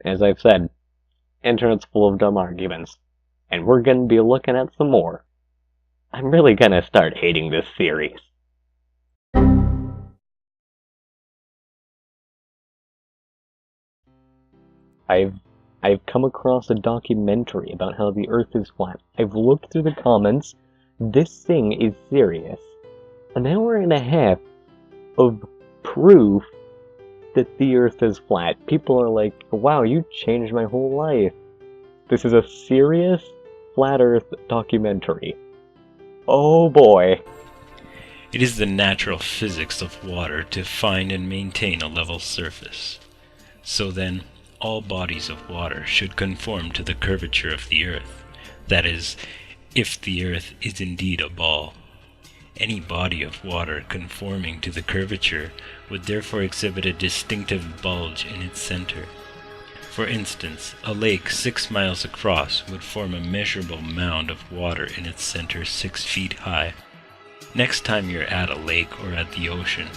as I've said, internet's full of dumb arguments, and we're gonna be looking at some more. I'm really gonna start hating this series. I've come across a documentary about how the Earth is flat. I've looked through the comments. This thing is serious. An hour and a half of proof that the Earth is flat. People are like, wow, you changed my whole life. This is a serious flat Earth documentary. Oh boy. It is the natural physics of water to find and maintain a level surface. So then, all bodies of water should conform to the curvature of the Earth. That is, if the Earth is indeed a ball. Any body of water conforming to the curvature would therefore exhibit a distinctive bulge in its center. For instance, a lake 6 miles across would form a measurable mound of water in its center 6 feet high. Next time you're at a lake or at the ocean,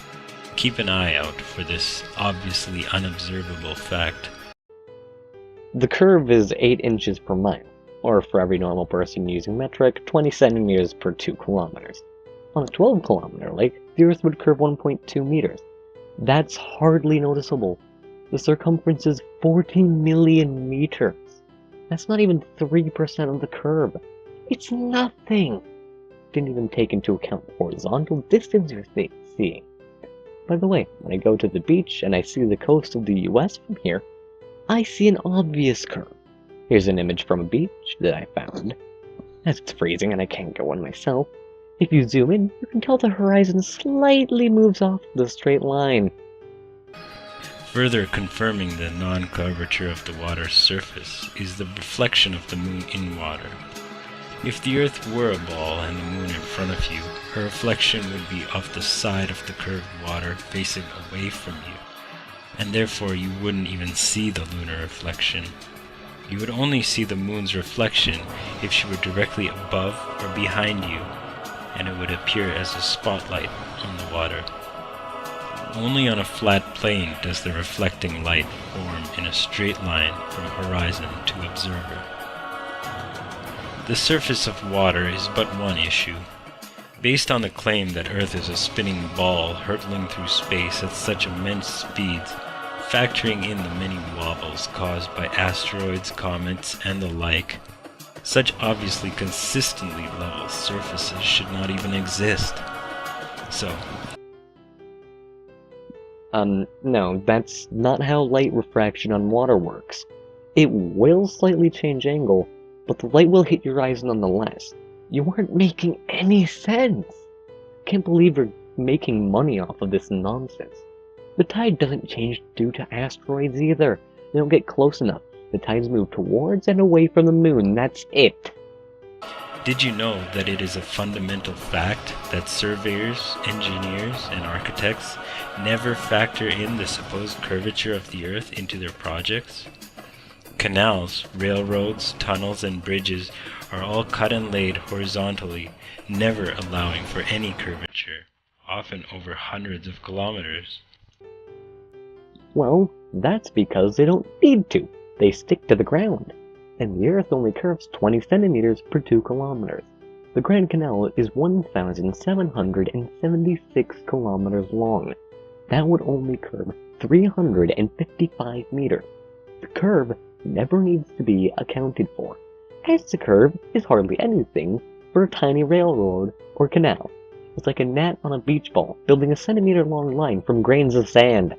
keep an eye out for this obviously unobservable fact. The curve is 8 inches per mile, or for every normal person using metric, 20 centimeters per 2 kilometers. On a 12-kilometer lake, the Earth would curve 1.2 meters. That's hardly noticeable. The circumference is 14 million meters. That's not even 3% of the curve. It's nothing. Didn't even take into account the horizontal distance you're seeing. By the way, when I go to the beach and I see the coast of the US from here, I see an obvious curve. Here's an image from a beach that I found. As it's freezing and I can't go in myself, if you zoom in, you can tell the horizon slightly moves off the straight line. Further confirming the non-curvature of the water's surface is the reflection of the moon in water. If the Earth were a ball and the moon in front of you, her reflection would be off the side of the curved water facing away from you, and therefore you wouldn't even see the lunar reflection. You would only see the moon's reflection if she were directly above or behind you, and it would appear as a spotlight on the water. Only on a flat plane does the reflecting light form in a straight line from horizon to observer. The surface of water is but one issue. Based on the claim that Earth is a spinning ball hurtling through space at such immense speeds, factoring in the many wobbles caused by asteroids, comets, and the like, such obviously consistently level surfaces should not even exist. So, no, that's not how light refraction on water works. It will slightly change angle, but the light will hit your eyes nonetheless. You aren't making any sense. Can't believe you're making money off of this nonsense. The tide doesn't change due to asteroids either. They don't get close enough. The tides move towards and away from the moon, that's it. did you know that it is a fundamental fact that surveyors, engineers, and architects never factor in the supposed curvature of the Earth into their projects? Canals, railroads, tunnels, and bridges are all cut and laid horizontally, never allowing for any curvature, often over hundreds of kilometers. Well, that's because they don't need to. They stick to the ground. And the Earth only curves 20 centimeters per 2 kilometers. The Grand Canal is 1,776 kilometers long. That would only curve 355 meters. The curve never needs to be accounted for, as the curve is hardly anything for a tiny railroad or canal. It's like a gnat on a beach ball, building a centimeter-long line from grains of sand.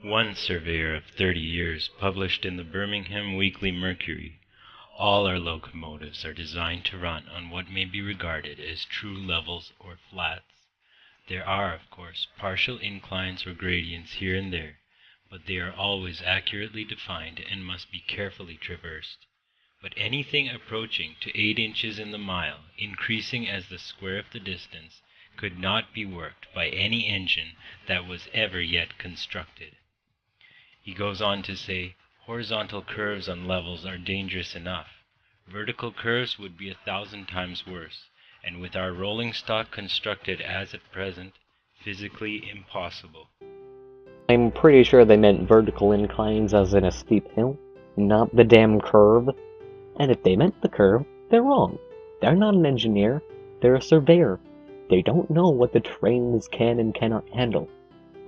One surveyor of 30 years published in the Birmingham Weekly Mercury, "All our locomotives are designed to run on what may be regarded as true levels or flats. There are, of course, partial inclines or gradients here and there, but they are always accurately defined and must be carefully traversed. But anything approaching to 8 inches in the mile, increasing as the square of the distance, could not be worked by any engine that was ever yet constructed." He goes on to say, "Horizontal curves on levels are dangerous enough. Vertical curves would be 1,000 times worse, and with our rolling stock constructed as at present, physically impossible." I'm pretty sure they meant vertical inclines as in a steep hill, not the damn curve. And if they meant the curve, they're wrong. They're not an engineer, they're a surveyor. They don't know what the trains can and cannot handle.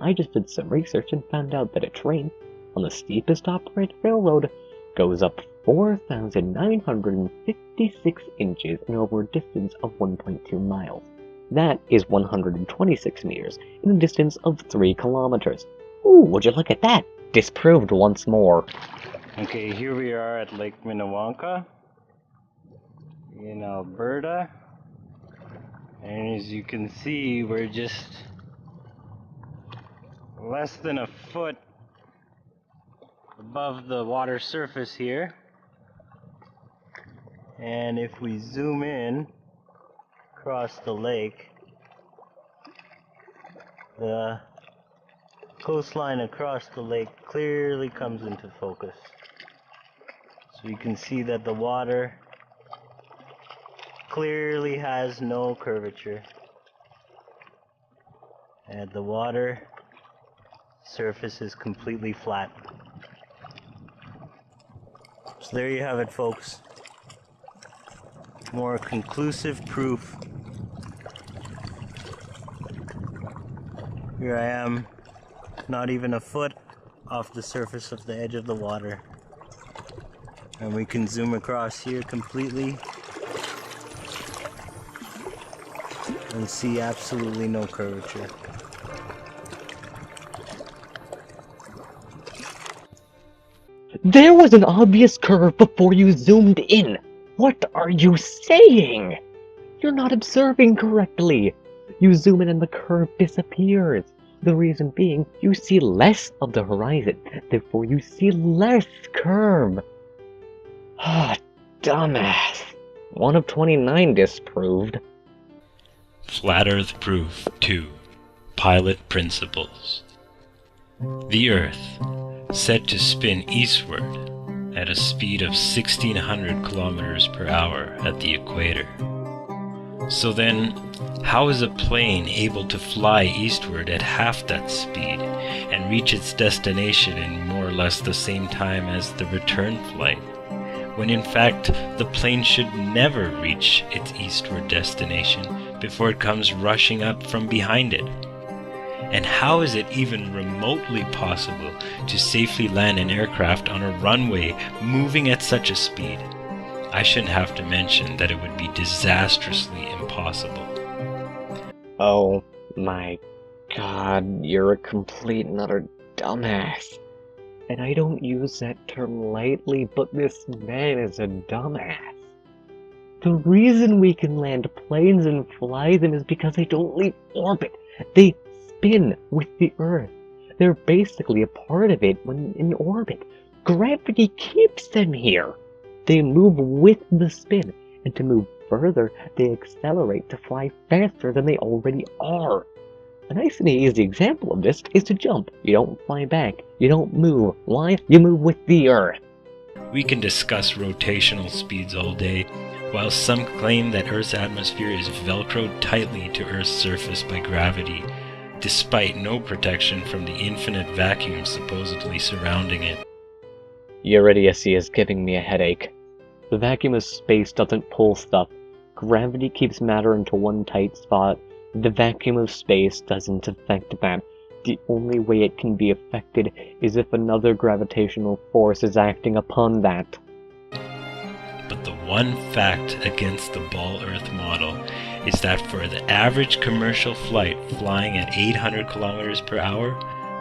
I just did some research and found out that a train on the steepest operated railroad goes up 4,956 inches and over a distance of 1.2 miles. That is 126 meters in a distance of 3 kilometers. Ooh, would you look at that? Disproved once more. Okay, here we are at Lake Minnewanka in Alberta. And as you can see, we're just less than a foot above the water surface here. And if we zoom in across the lake, the coastline across the lake clearly comes into focus. So you can see that the water clearly has no curvature, and the water surface is completely flat. So there you have it, folks. More conclusive proof. Here I am, not even a foot off the surface of the edge of the water. And we can zoom across here completely and see absolutely no curvature. There was an obvious curve before you zoomed in. What are you saying? You're not observing correctly. You zoom in and the curve disappears. The reason being, you see less of the horizon, therefore you see less curve. Ah, dumbass. 1 of 29 disproved. Flat Earth Proof 2. Pilot Principles. The Earth, set to spin eastward at a speed of 1600 kilometers per hour at the equator. So then, how is a plane able to fly eastward at half that speed and reach its destination in more or less the same time as the return flight, when in fact the plane should never reach its eastward destination before it comes rushing up from behind it? And how is it even remotely possible to safely land an aircraft on a runway moving at such a speed? I shouldn't have to mention that it would be disastrously impossible. Oh my god, you're a complete and utter dumbass. And I don't use that term lightly, but this man is a dumbass. The reason we can land planes and fly them is because they don't leave orbit. They spin with the Earth. They're basically a part of it when in orbit. Gravity keeps them here. They move with the spin, and to move further, they accelerate to fly faster than they already are. A nice and easy example of this is to jump. You don't fly back. You don't move. Why? You move with the Earth. We can discuss rotational speeds all day, while some claim that Earth's atmosphere is velcroed tightly to Earth's surface by gravity, despite no protection from the infinite vacuum supposedly surrounding it. Your idiocy is giving me a headache. The vacuum of space doesn't pull stuff. Gravity keeps matter into one tight spot. The vacuum of space doesn't affect that. The only way it can be affected is if another gravitational force is acting upon that. But the one fact against the ball Earth model is that for the average commercial flight flying at 800 kilometers per hour,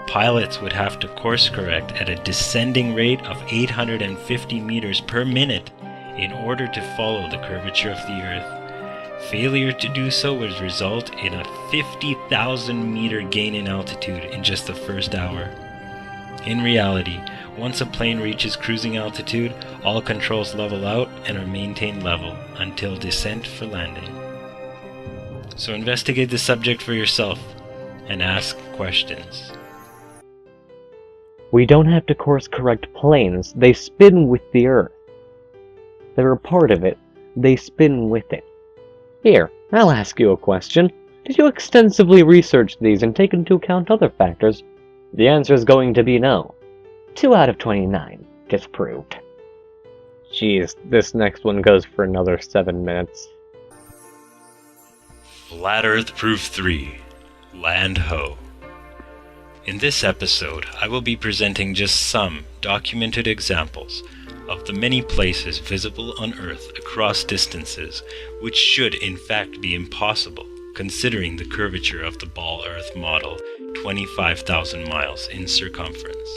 pilots would have to course correct at a descending rate of 850 meters per minute in order to follow the curvature of the Earth. Failure to do so would result in a 50,000 meter gain in altitude in just the first hour. In reality, once a plane reaches cruising altitude, all controls level out and are maintained level until descent for landing. So investigate the subject for yourself and ask questions. We don't have to course correct planes. They spin with the Earth. They're a part of it. They spin with it. Here, I'll ask you a question. Did you extensively research these and take into account other factors? The answer is going to be no. 2 out of 29. Disproved. Jeez, this next one goes for another 7 minutes. Flat Earth Proof 3. Land Ho. In this episode, I will be presenting just some documented examples of the many places visible on Earth across distances which should in fact be impossible, considering the curvature of the ball Earth model, 25,000 miles in circumference.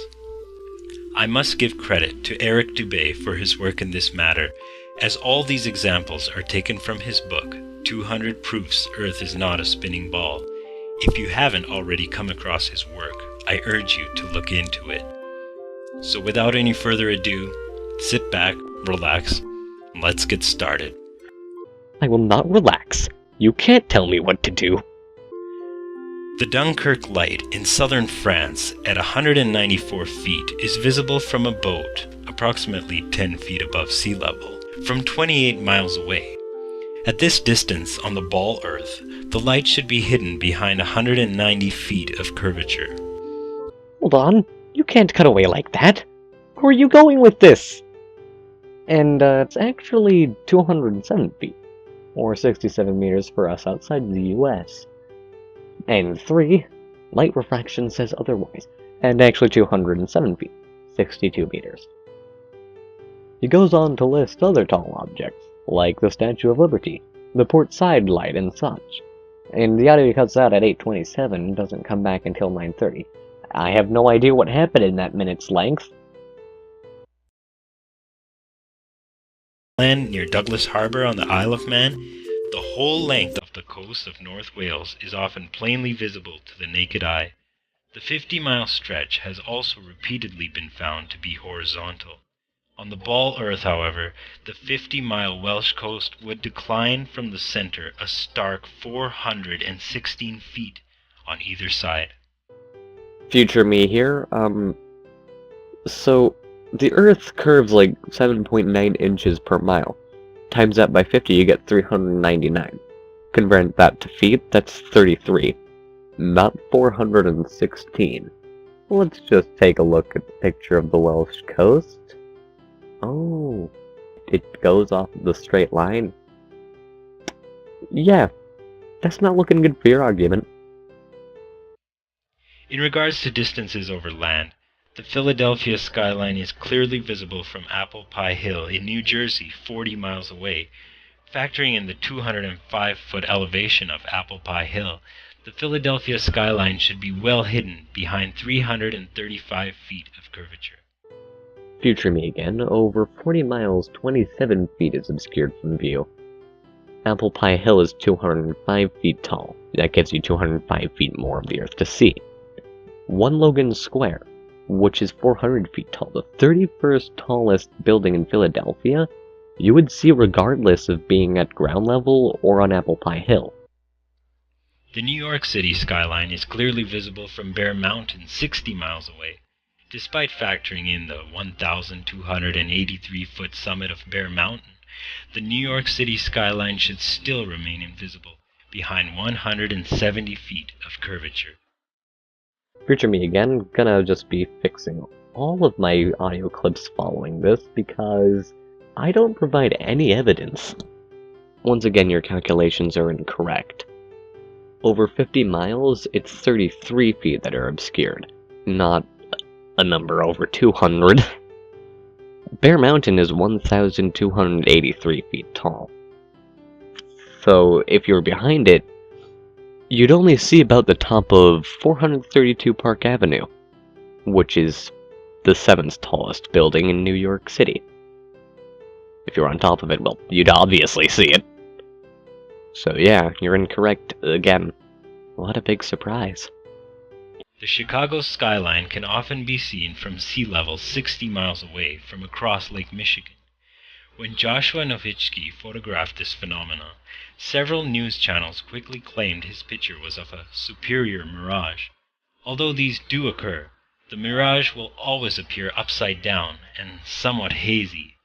I must give credit to Eric Dubé for his work in this matter, as all these examples are taken from his book, 200 Proofs Earth is Not a Spinning Ball. If you haven't already come across his work, I urge you to look into it. So without any further ado, sit back, relax, and let's get started. I will not relax. You can't tell me what to do. The Dunkirk Light in southern France at 194 feet is visible from a boat approximately 10 feet above sea level from 28 miles away. At this distance on the ball Earth, the light should be hidden behind 190 feet of curvature. Hold on. You can't cut away like that. Where are you going with this? And it's actually 207 feet, or 67 meters for us outside the US. And 3, light refraction says otherwise, and actually 207 feet, 62 meters. He goes on to list other tall objects, like the Statue of Liberty, the port side light and such. And the audio cuts out at 8:27 and doesn't come back until 9:30. I have no idea what happened in that minute's length. Land near Douglas Harbour on the Isle of Man, the whole length of the coast of North Wales is often plainly visible to the naked eye. The 50-mile stretch has also repeatedly been found to be horizontal. On the ball Earth, however, the 50-mile Welsh coast would decline from the center a stark 416 feet on either side. Future me here, so the Earth curves like 7.9 inches per mile. Times that by 50, you get 399. Convert that to feet, that's 33. Not 416. Let's just take a look at the picture of the Welsh coast. Oh, it goes off the straight line. Yeah, that's not looking good for your argument. In regards to distances over land, the Philadelphia skyline is clearly visible from Apple Pie Hill in New Jersey, 40 miles away. Factoring in the 205-foot elevation of Apple Pie Hill, the Philadelphia skyline should be well hidden behind 335 feet of curvature. Future me again, over 40 miles, 27 feet is obscured from view. Apple Pie Hill is 205 feet tall. That gives you 205 feet more of the Earth to see. One Logan Square, which is 400 feet tall, the 31st tallest building in Philadelphia, you would see regardless of being at ground level or on Apple Pie Hill. The New York City skyline is clearly visible from Bear Mountain, 60 miles away. Despite factoring in the 1,283-foot summit of Bear Mountain, the New York City skyline should still remain invisible behind 170 feet of curvature. Future me again, gonna just be fixing all of my audio clips following this because I don't provide any evidence. Once again, your calculations are incorrect. Over 50 miles, it's 33 feet that are obscured, not a number over 200. Bear Mountain is 1,283 feet tall. So if you're behind it, you'd only see about the top of 432 Park Avenue, which is the 7th tallest building in New York City. If you're on top of it, well, you'd obviously see it. So yeah, you're incorrect again. What a big surprise. The Chicago skyline can often be seen from sea level 60 miles away from across Lake Michigan. When Joshua Nowitzki photographed this phenomenon, several news channels quickly claimed his picture was of a superior mirage. Although these do occur, the mirage will always appear upside down and somewhat hazy.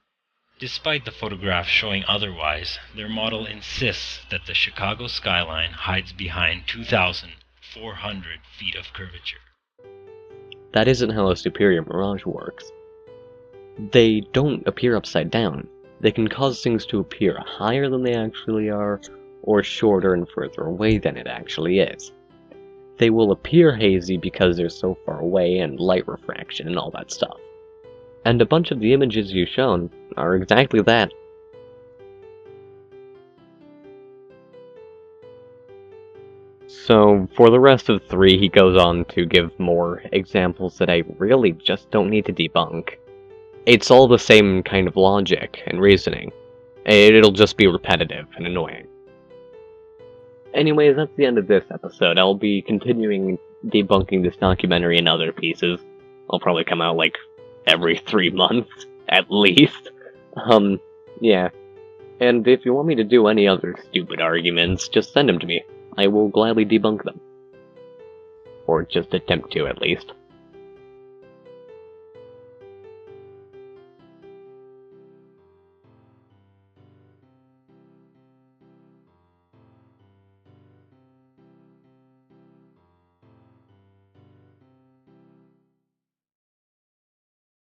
Despite the photographs showing otherwise, their model insists that the Chicago skyline hides behind 2,400 feet of curvature. that isn't how a superior mirage works. They don't appear upside down. They can cause things to appear higher than they actually are, or shorter and further away than it actually is. They will appear hazy because they're so far away and light refraction and all that stuff. And a bunch of the images you've shown are exactly that. So, for the rest of 3, he goes on to give more examples that I really just don't need to debunk. It's all the same kind of logic and reasoning. It'll just be repetitive and annoying. Anyways, that's the end of this episode. I'll be continuing debunking this documentary in other pieces. I'll probably come out like every 3 months, at least. Yeah. And if you want me to do any other stupid arguments, just send them to me. I will gladly debunk them. Or just attempt to, at least.